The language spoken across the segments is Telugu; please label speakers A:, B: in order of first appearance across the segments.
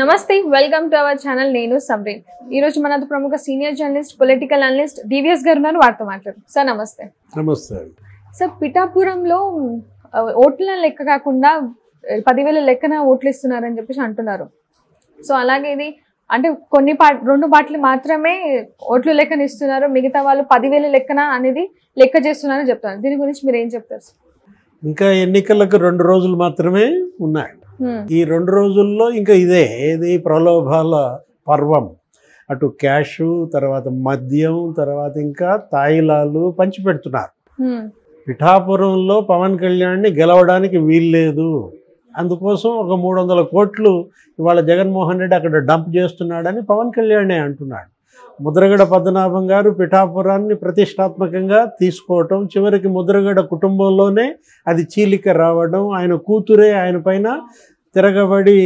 A: నమస్తే, వెల్కమ్ టు అవర్ ఛానల్. నేను సమ్రీన్. ఈ రోజు మనతో ప్రముఖ senior journalist, political analyst DVS గారు ఉన్నారు. వారితో మాట్లాడు. సార్ నమస్తే.
B: నమస్తే.
A: సార్, పిఠాపురంలో ఓట్ల లెక్క కాకుండా 10,000 లెక్కన ఓట్లు ఇస్తున్నారని చెప్పేసి అంటున్నారు. సో అలాగే ఇది అంటే రెండు పార్టీలు మాత్రమే ఓట్లు లెక్కన ఇస్తున్నారు, మిగతా వాళ్ళు 10,000 లెక్కన అనేది లెక్క చేస్తున్నారని చెప్తున్నారు. దీని గురించి మీరు ఏం చెప్తారు?
B: ఇంకా ఎన్నికలకు 2 రోజులు మాత్రమే ఉన్నాయి. ఈ 2 రోజుల్లో ఇంకా ఏది ప్రలోభాల పర్వం. అటు క్యాష్, తర్వాత మద్యం, తర్వాత ఇంకా తాయిలాలు పంచిపెడుతున్నారు. పిఠాపురంలో పవన్ కళ్యాణ్ని గెలవడానికి వీల్లేదు, అందుకోసం ఒక 300 కోట్లు ఇవాళ జగన్మోహన్ రెడ్డి అక్కడ డంప్ చేస్తున్నాడని పవన్ కళ్యాణే అంటున్నాడు. ముద్రగడ పద్మనాభం గారు పిఠాపురాన్ని ప్రతిష్టాత్మకంగా తీసుకోవటం, చివరికి ముద్రగడ కుటుంబంలోనే అది చీలిక రావడం, ఆయన కూతురే ఆయన పైన తిరగబడి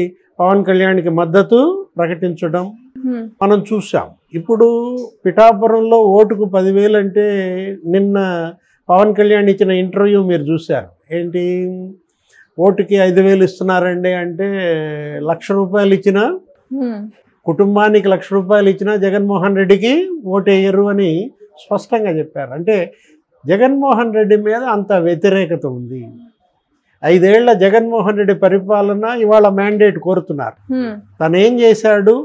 B: పవన్ కళ్యాణ్కి మద్దతు ప్రకటించడం మనం చూసాం. ఇప్పుడు పిఠాపురంలో ఓటుకు 10,000 అంటే నిన్న పవన్ కళ్యాణ్ ఇచ్చిన ఇంటర్వ్యూ మీరు చూశారు. ఏంటి, ఓటుకి 5,000 ఇస్తున్నారండి అంటే, ₹1,00,000 ఇచ్చినా, కుటుంబానికి ₹1,00,000 ఇచ్చినా జగన్మోహన్ రెడ్డికి ఓటేయరు అని స్పష్టంగా చెప్పారు. అంటే జగన్మోహన్ రెడ్డి మీద అంత వ్యతిరేకత ఉంది. 5 ఏళ్ల జగన్మోహన్ రెడ్డి పరిపాలన ఇవాళ మ్యాండేట్ కోరుతున్నారు. తను ఏం చేశాడు,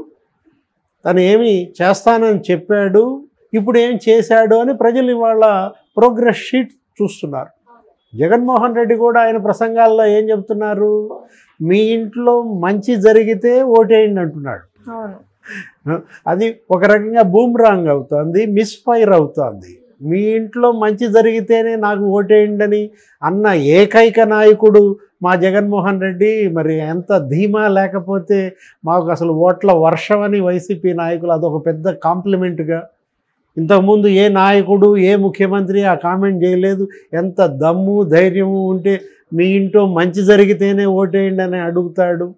B: తను ఏమి చేస్తానని చెప్పాడు, ఇప్పుడు ఏం చేశాడు అని ప్రజలు ఇవాళ ప్రోగ్రెస్ షీట్ చూస్తున్నారు. జగన్మోహన్ రెడ్డి కూడా ఆయన ప్రసంగాల్లో ఏం చెప్తున్నారు, మీ ఇంట్లో మంచి జరిగితే ఓటేయండి అంటున్నాడు. అది ఒక రకంగా బూమ్రాంగ్ అవుతుంది, మిస్ఫైర్ అవుతుంది. మీ ఇంట్లో మంచి జరిగితేనే నాకు ఓటేయండి అని అన్న ఏకైక నాయకుడు మా జగన్మోహన్ రెడ్డి. మరి ఎంత ధీమా లేకపోతే మాకు అసలు ఓట్ల వర్షం అని వైసీపీ నాయకులు అదొక పెద్ద కాంప్లిమెంట్గా. ఇంతకుముందు ఏ నాయకుడు, ఏ ముఖ్యమంత్రి ఆ కామెంట్ చేయలేదు. ఎంత దమ్ము ధైర్యము ఉంటే మీ ఇంట్లో మంచి జరిగితేనే ఓటేయండి అని అడుగుతాడు.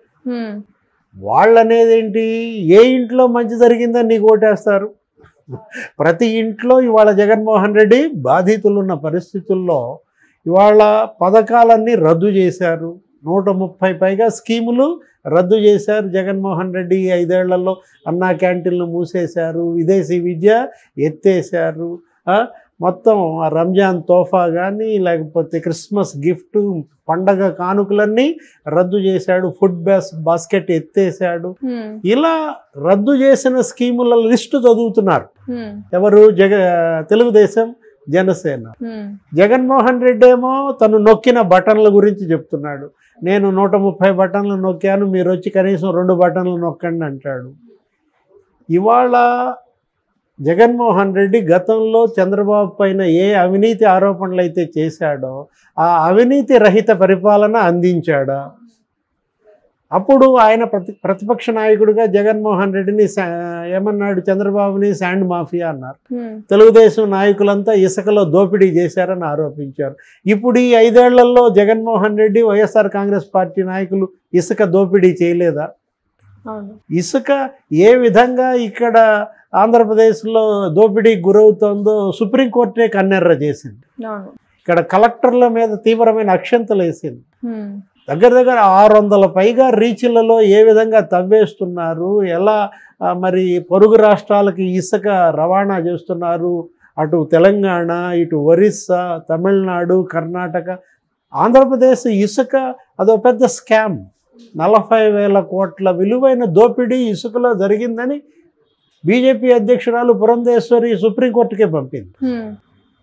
B: వాళ్ళు అనేది ఏంటి, ఏ ఇంట్లో మంచి జరిగిందని నీకు ఓటేస్తారు. ప్రతి ఇంట్లో ఇవాళ జగన్మోహన్ రెడ్డి బాధితులు ఉన్న పరిస్థితుల్లో ఇవాళ పథకాలన్నీ రద్దు చేశారు. 130 పైగా స్కీములు రద్దు చేశారు జగన్మోహన్ రెడ్డి. 5 ఏళ్లలో అన్నా క్యాంటీన్లు మూసేశారు, విదేశీ విద్య ఎత్తేసారు, మొత్తం రంజాన్ తోఫా కానీ లేకపోతే క్రిస్మస్ గిఫ్ట్, పండగ కానుకలన్నీ రద్దు చేశాడు, ఫుడ్ బాస్కెట్ ఎత్తేసాడు. ఇలా రద్దు చేసిన స్కీముల లిస్టు చదువుతున్నారు ఎవరు, తెలుగుదేశం, జనసేన. జగన్మోహన్ రెడ్డి ఏమో తను నొక్కిన బటన్ల గురించి చెప్తున్నాడు. నేను 130 బటన్లు నొక్కాను, మీరు వచ్చి కనీసం 2 బటన్లు నొక్కండి అంటాడు. ఇవాళ జగన్మోహన్ రెడ్డి గతంలో చంద్రబాబు పైన ఏ అవినీతి ఆరోపణలు అయితే చేశాడో ఆ అవినీతి రహిత పరిపాలన అందించాడా? అప్పుడు ఆయన ప్రతిపక్ష నాయకుడిగా జగన్మోహన్ రెడ్డిని ఏమన్నాడు, చంద్రబాబుని శాండ్ మాఫియా అన్నారు. తెలుగుదేశం నాయకులంతా ఇసుకలో దోపిడీ చేశారని ఆరోపించారు. ఇప్పుడు ఈ 5 ఏళ్లలో జగన్మోహన్ రెడ్డి, వైఎస్ఆర్ కాంగ్రెస్ పార్టీ నాయకులు ఇసుక దోపిడీ చేయలేదా? ఇసుక ఏ విధంగా ఇక్కడ ఆంధ్రప్రదేశ్లో దోపిడీకి గురవుతుందో సుప్రీంకోర్టే కన్నెర్ర చేసింది. ఇక్కడ కలెక్టర్ల మీద తీవ్రమైన అక్షంతలు వేసింది. దగ్గర 600 పైగా రీచ్లలో ఏ విధంగా తవ్వేస్తున్నారు, ఎలా మరి పొరుగు రాష్ట్రాలకి ఇసుక రవాణా చేస్తున్నారు, అటు తెలంగాణ, ఇటు ఒరిస్సా, తమిళనాడు, కర్ణాటక, ఆంధ్రప్రదేశ్ ఇసుక అదో పెద్ద స్కామ్. 40,000 కోట్ల విలువైన దోపిడీ ఇసుకలో జరిగిందని బీజేపీ అధ్యక్షురాలు పురంధేశ్వరి సుప్రీంకోర్టుకే పంపింది.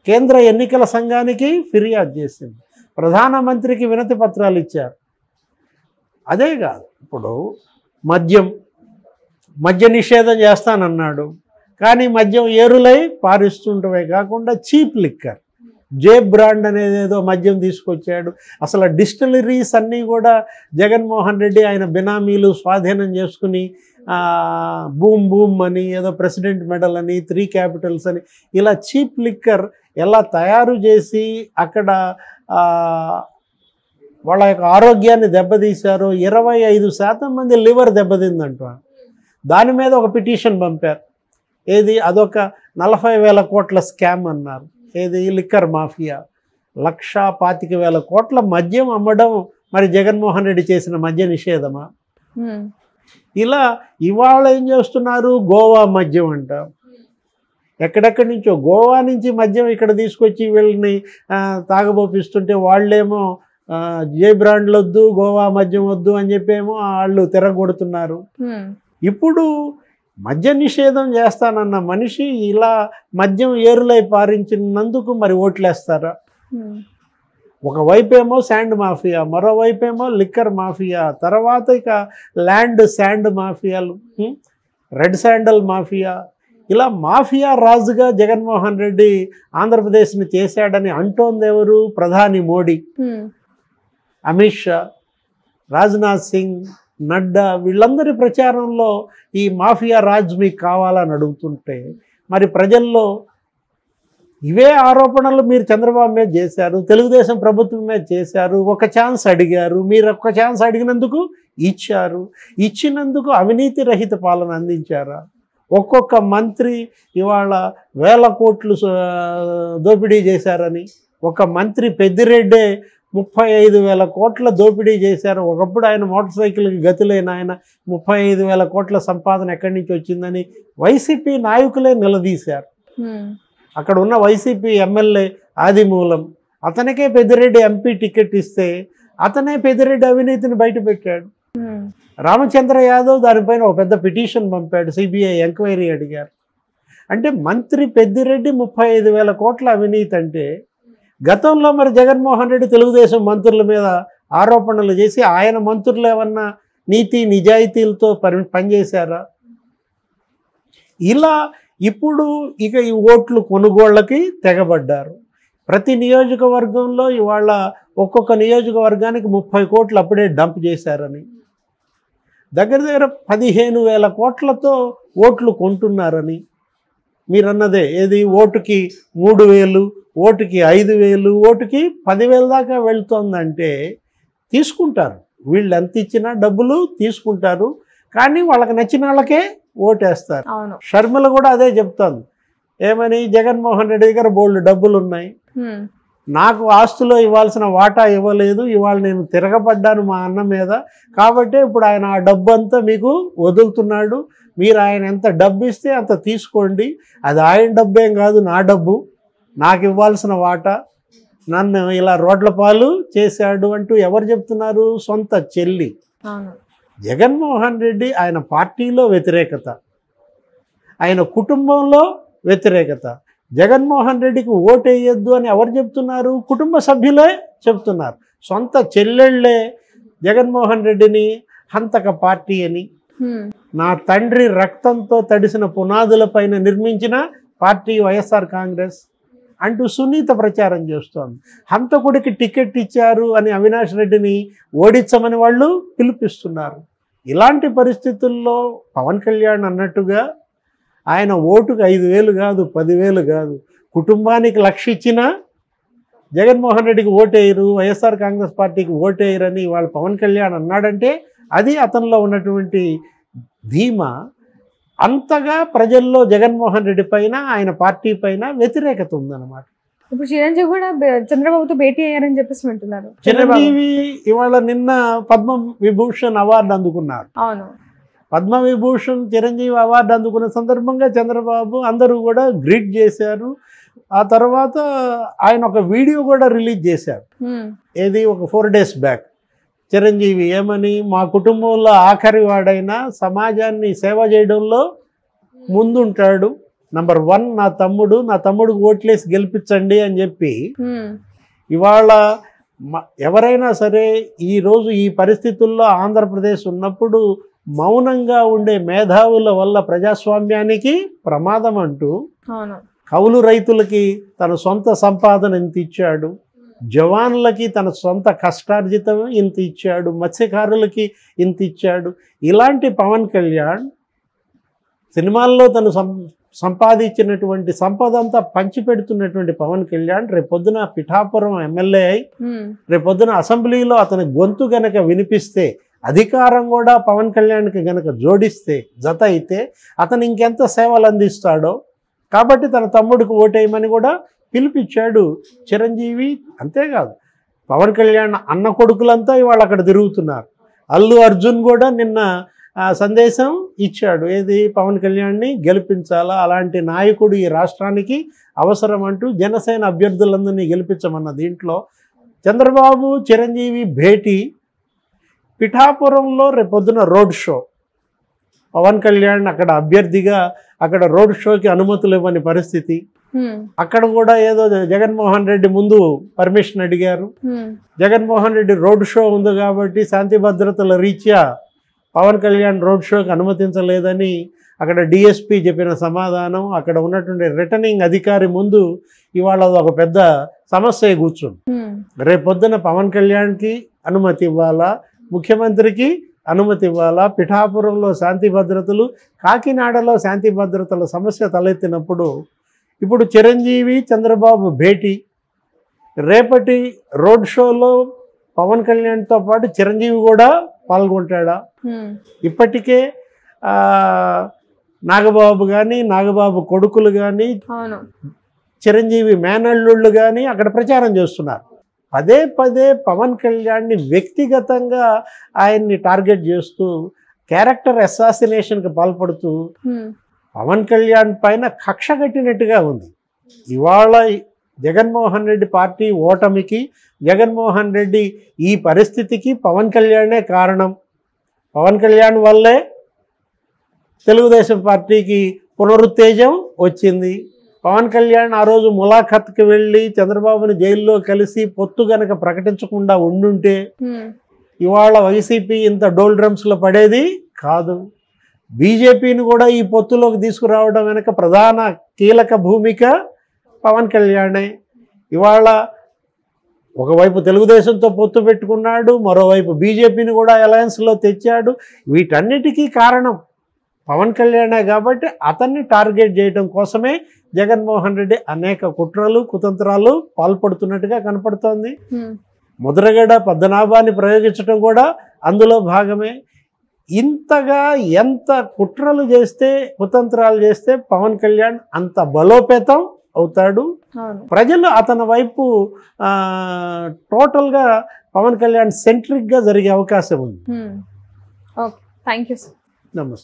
B: కేంద్ర ఎన్నికల సంఘానికి ఫిర్యాదు చేసింది, ప్రధానమంత్రికి వినతి పత్రాలు ఇచ్చారు. అదే కాదు, ఇప్పుడు మద్య నిషేధం చేస్తానన్నాడు, కానీ మద్యం ఏరులై పారిస్తుంటవే కాకుండా చీప్ లిక్కర్, జే బ్రాండ్ అనేది ఏదో మద్యం తీసుకొచ్చాడు. అసలు డిస్టిలరీస్ అన్నీ కూడా జగన్మోహన్ రెడ్డి ఆయన బినామీలు స్వాధీనం చేసుకుని బూమ్ అని ఏదో ప్రెసిడెంట్ మెడల్ అని 3 క్యాపిటల్స్ అని ఇలా చీప్ లిక్కర్ ఎలా తయారు చేసి అక్కడ వాళ్ళ యొక్క ఆరోగ్యాన్ని దెబ్బతీశారో. 25% మంది లివర్ దెబ్బతిందంట. దాని మీద ఒక పిటిషన్ పంపారు. ఏది, అదొక 40,000 కోట్ల స్కామ్ అన్నారు. ఏది, లిక్కర్ మాఫియా. 1,25,000 కోట్ల మద్యం అమ్మడం మరి జగన్మోహన్ రెడ్డి చేసిన మద్య నిషేధమా? ఇలా ఇవాళ ఏం చేస్తున్నారు, గోవా మద్యం అంట, ఎక్కడెక్కడి నుంచో గోవా నుంచి మద్యం ఇక్కడ తీసుకొచ్చి వీళ్ళని తాగబోపిస్తుంటే వాళ్ళేమో ఏ బ్రాండ్లు వద్దు, గోవా మద్యం వద్దు అని చెప్పేమో వాళ్ళు తిరగొడుతున్నారు. ఇప్పుడు మద్య నిషేధం చేస్తానన్న మనిషి ఇలా మద్యం ఏరులై పారించినందుకు మరి ఓట్లేస్తారా? ఒకవైపేమో శాండ్ మాఫియా, మరోవైపేమో లిక్కర్ మాఫియా, తర్వాత ఇక ల్యాండ్ శాండ్ మాఫియాలు, రెడ్ శాండల్ మాఫియా, ఇలా మాఫియా రాజుగా జగన్మోహన్ రెడ్డి ఆంధ్రప్రదేశ్ని చేశాడని అంటోంది ఎవరు? ప్రధాని మోడీ, అమిత్ షా, రాజ్నాథ్ సింగ్, నడ్డా, వీళ్ళందరి ప్రచారంలో ఈ మాఫియా రాజ్ మీకు కావాలని అడుగుతుంటే మరి ప్రజల్లో ఇవే ఆరోపణలు మీరు చంద్రబాబు మీద చేశారు, తెలుగుదేశం ప్రభుత్వం మీద చేశారు, ఒక ఛాన్స్ అడిగారు, మీరు ఒక్క ఛాన్స్ అడిగినందుకు ఇచ్చారు, ఇచ్చినందుకు అవినీతి రహిత పాలన అందించారా? ఒక్కొక్క మంత్రి ఇవాళ 1000 కోట్లు దోపిడీ చేశారని, ఒక మంత్రి పెద్దిరెడ్డే 35,000 కోట్ల దోపిడీ చేశారు. ఒకప్పుడు ఆయన మోటార్ సైకిల్కి గతిలేని ఆయన 35,000 కోట్ల సంపాదన ఎక్కడి నుంచి వచ్చిందని వైసీపీ నాయకులే నిలదీశారు. అక్కడ ఉన్న వైసీపీ ఎమ్మెల్యే ఆదిమూలం, అతనికే పెద్దిరెడ్డి ఎంపీ టికెట్ ఇస్తే అతనే పెద్దిరెడ్డి అవినీతిని బయటపెట్టాడు. రామచంద్ర యాదవ్ దానిపైన ఒక పెద్ద పిటిషన్ పంపాడు, సిబిఐ ఎంక్వైరీ అడిగారు. అంటే మంత్రి పెద్దిరెడ్డి 35,000 కోట్ల అవినీతి అంటే గతంలో మరి జగన్మోహన్ రెడ్డి తెలుగుదేశం మంత్రుల మీద ఆరోపణలు చేసి ఆయన మంత్రులు ఏమన్నా నీతి నిజాయితీలతో పనిచేశారా? ఇలా ఇప్పుడు ఇక ఈ ఓట్లు కొనుగోళ్ళకి తెగబడ్డారు. ప్రతి నియోజకవర్గంలో ఇవాళ ఒక్కొక్క నియోజకవర్గానికి 30 కోట్లు అప్పుడే డంప్ చేశారని, దగ్గర 15,000 కోట్లతో ఓట్లు కొంటున్నారని మీరన్నదే. ఏది ఓటుకి 3,000, ఓటుకి 5,000, ఓటుకి 10,000 దాకా వెళ్తుందంటే తీసుకుంటారు. వీళ్ళు ఎంత ఇచ్చినా డబ్బులు తీసుకుంటారు, కానీ వాళ్ళకి నచ్చిన వాళ్ళకే ఓటేస్తారు. షర్మిల కూడా అదే చెప్తోంది. ఏమని? జగన్మోహన్ రెడ్డి దగ్గర బోల్డ్ డబ్బులు ఉన్నాయి, నాకు ఆస్తులో ఇవ్వాల్సిన వాటా ఇవ్వలేదు, ఇవాళ నేను తిరగబడ్డాను మా అన్న మీద, కాబట్టి ఇప్పుడు ఆయన ఆ డబ్బు అంతా మీకు వదులుతున్నాడు, మీరు ఆయన ఎంత డబ్బు ఇస్తే అంత తీసుకోండి, అది ఆయన డబ్బేం కాదు, నా డబ్బు, నాకు ఇవ్వాల్సిన వాటా, నన్ను ఇలా రోడ్ల పాలు చేశాడు అంటూ ఎవరు చెప్తున్నారు? సొంత చెల్లి. జగన్మోహన్ రెడ్డి ఆయన పార్టీలో వ్యతిరేకత, ఆయన కుటుంబంలో వ్యతిరేకత. జగన్మోహన్ రెడ్డికి ఓటు వేయొద్దు అని ఎవరు చెప్తున్నారు? కుటుంబ సభ్యులే చెప్తున్నారు. సొంత చెల్లెళ్ళే జగన్మోహన్ రెడ్డిని హంతక పార్టీ అని, నా తండ్రి రక్తంతో తడిసిన పునాదులపైన నిర్మించిన పార్టీ వైఎస్ఆర్ కాంగ్రెస్ అంటూ సునీత ప్రచారం చేస్తోంది. హంతకుడికి టికెట్ ఇచ్చారు అని అవినాష్ రెడ్డిని ఓడించమని వాళ్ళు పిలిపిస్తున్నారు. ఇలాంటి పరిస్థితుల్లో పవన్ కళ్యాణ్ అన్నట్టుగా ఆయన ఓటుకు 5,000 కాదు, 10,000 కాదు, కుటుంబానికి 1,00,000 ఇచ్చినా జగన్మోహన్ రెడ్డికి ఓటేయరు, వైఎస్ఆర్ కాంగ్రెస్ పార్టీకి ఓటేయరని వాళ్ళు పవన్ కళ్యాణ్ అన్నాడంటే అది అతనిలో ఉన్నటువంటి ధీమా. అంతగా ప్రజల్లో జగన్మోహన్ రెడ్డి పైన, ఆయన పార్టీ పైన వ్యతిరేకత ఉందన్నమాట.
A: ఇప్పుడు చిరంజీవి కూడా చంద్రబాబుతో భేటీ అయ్యారని చెప్పేసి అంటున్నారు.
B: చిరంజీవి ఇవాళ నిన్న పద్మ విభూషణ్ అవార్డు అందుకున్నారు.
A: అవును,
B: పద్మ విభూషణ్ చిరంజీవి అవార్డు అందుకున్న సందర్భంగా చంద్రబాబు అందరూ కూడా గ్రీట్ చేశారు. ఆ తర్వాత ఆయన ఒక వీడియో కూడా రిలీజ్ చేశారు. ఏది? ఒక 4 days బ్యాక్. చిరంజీవి ఏమని? మా కుటుంబంలో ఆఖరి వాడైనా సమాజాన్ని సేవ చేయడంలో ముందుంటాడు, నంబర్ 1 నా తమ్ముడికి ఓట్లేసి గెలిపించండి అని చెప్పి. ఇవాళ ఎవరైనా సరే ఈరోజు ఈ పరిస్థితుల్లో ఆంధ్రప్రదేశ్ ఉన్నప్పుడు మౌనంగా ఉండే మేధావుల వల్ల ప్రజాస్వామ్యానికి ప్రమాదం అంటూ కౌలు రైతులకి తన సొంత సంపాదన ఇంత ఇచ్చాడు, జవాన్లకి తన సొంత కష్టార్జితం ఇంత ఇచ్చాడు, మత్స్యకారులకి ఇంత ఇచ్చాడు. ఇలాంటి పవన్ కళ్యాణ్ సినిమాల్లో తను సంపాదించినటువంటి సంపద అంతా పంచిపెడుతున్నటువంటి పవన్ కళ్యాణ్ రేపొద్దున పిఠాపురం ఎమ్మెల్యే అయి రేపొద్దున అసెంబ్లీలో అతని గొంతు గనక వినిపిస్తే, అధికారం కూడా పవన్ కళ్యాణ్కి గనక జోడిస్తే, జత అయితే అతను ఇంకెంత సేవలు అందిస్తాడో. కాబట్టి తన తమ్ముడికి ఓటేయమని కూడా పిలిపించాడు చిరంజీవి. అంతేకాదు, పవన్ కళ్యాణ్ అన్న కొడుకులంతా ఇవాళ అక్కడ తిరుగుతున్నారు. అల్లు అర్జున్ కూడా నిన్న సందేశం ఇచ్చాడు. ఏది పవన్ కళ్యాణ్ని గెలిపించాలా, అలాంటి నాయకుడు ఈ రాష్ట్రానికి అవసరం అంటూ జనసేన అభ్యర్థులందరినీ గెలిపించమన్న దీంట్లో చంద్రబాబు చిరంజీవి భేటీ, పిఠాపురంలో రేపొద్దున రోడ్ షో, పవన్ కళ్యాణ్ అక్కడ అభ్యర్థిగా అక్కడ రోడ్ షోకి అనుమతులు ఇవ్వని పరిస్థితి. అక్కడ కూడా ఏదో జగన్మోహన్ రెడ్డి ముందు పర్మిషన్ అడిగారు. జగన్మోహన్ రెడ్డి రోడ్ షో ఉంది కాబట్టి శాంతి భద్రతల రీత్యా పవన్ కళ్యాణ్ రోడ్ షోకి అనుమతించలేదని అక్కడ డిఎస్పీ చెప్పిన సమాధానం, అక్కడ ఉన్నటువంటి రిటర్నింగ్ అధికారి ముందు ఇవాళ ఒక పెద్ద సమస్య కూర్చుంది. రేపొద్దున పవన్ కళ్యాణ్కి అనుమతి ఇవ్వాలా, ముఖ్యమంత్రికి అనుమతి ఇవ్వాలా, పిఠాపురంలో శాంతి భద్రతలు, కాకినాడలో శాంతి భద్రతల సమస్య తలెత్తినప్పుడు ఇప్పుడు చిరంజీవి చంద్రబాబు భేటీ, రేపటి రోడ్ షోలో పవన్ కళ్యాణ్తో పాటు చిరంజీవి కూడా పాల్గొంటాడా? ఇప్పటికే నాగబాబు కానీ, నాగబాబు కొడుకులు కానీ, చిరంజీవి మేనల్లుళ్ళు కానీ అక్కడ ప్రచారం చేస్తున్నారు. పదే పదే పవన్ కళ్యాణ్ని వ్యక్తిగతంగా ఆయన్ని టార్గెట్ చేస్తూ క్యారెక్టర్ అసాసినేషన్కి పాల్పడుతూ పవన్ కళ్యాణ్ పైన కక్ష కట్టినట్టుగా ఉంది. ఇవాళ జగన్మోహన్ రెడ్డి పార్టీ ఓటమికి, జగన్మోహన్ రెడ్డి ఈ పరిస్థితికి పవన్ కళ్యాణే కారణం. పవన్ కళ్యాణ్ వల్లే తెలుగుదేశం పార్టీకి పునరుత్తేజం వచ్చింది. పవన్ కళ్యాణ్ ఆ రోజు ములాఖత్కి వెళ్ళి చంద్రబాబుని జైల్లో కలిసి పొత్తు గనక ప్రకటించకుండా ఉండుంటే ఇవాళ వైసీపీ ఇంత డోల్ డ్రమ్స్లో పడేది కాదు. బీజేపీని కూడా ఈ పొత్తులోకి తీసుకురావడం వెనక ప్రధాన కీలక భూమిక పవన్ కళ్యాణే. ఇవాళ ఒకవైపు తెలుగుదేశంతో పొత్తు పెట్టుకున్నాడు, మరోవైపు బీజేపీని కూడా అలయన్స్లో తెచ్చాడు. వీటన్నిటికీ కారణం పవన్ కళ్యాణే కాబట్టి అతన్ని టార్గెట్ చేయడం కోసమే జగన్మోహన్ రెడ్డి అనేక కుట్రలు కుతంత్రాలు పాల్పడుతున్నట్టుగా కనపడుతోంది. ముద్రగడ పద్మనాభాన్ని ప్రయోగించడం కూడా అందులో భాగమే. ఇంతగా ఎంత కుట్రలు చేస్తే, కుతంత్రాలు చేస్తే పవన్ కళ్యాణ్ అంత బలోపేతం అవుతాడు. ప్రజలు అతని వైపు టోటల్గా పవన్ కళ్యాణ్ సెంట్రిక్గా జరిగే అవకాశం ఉంది.
A: Thank you sir.
B: నమస్తే.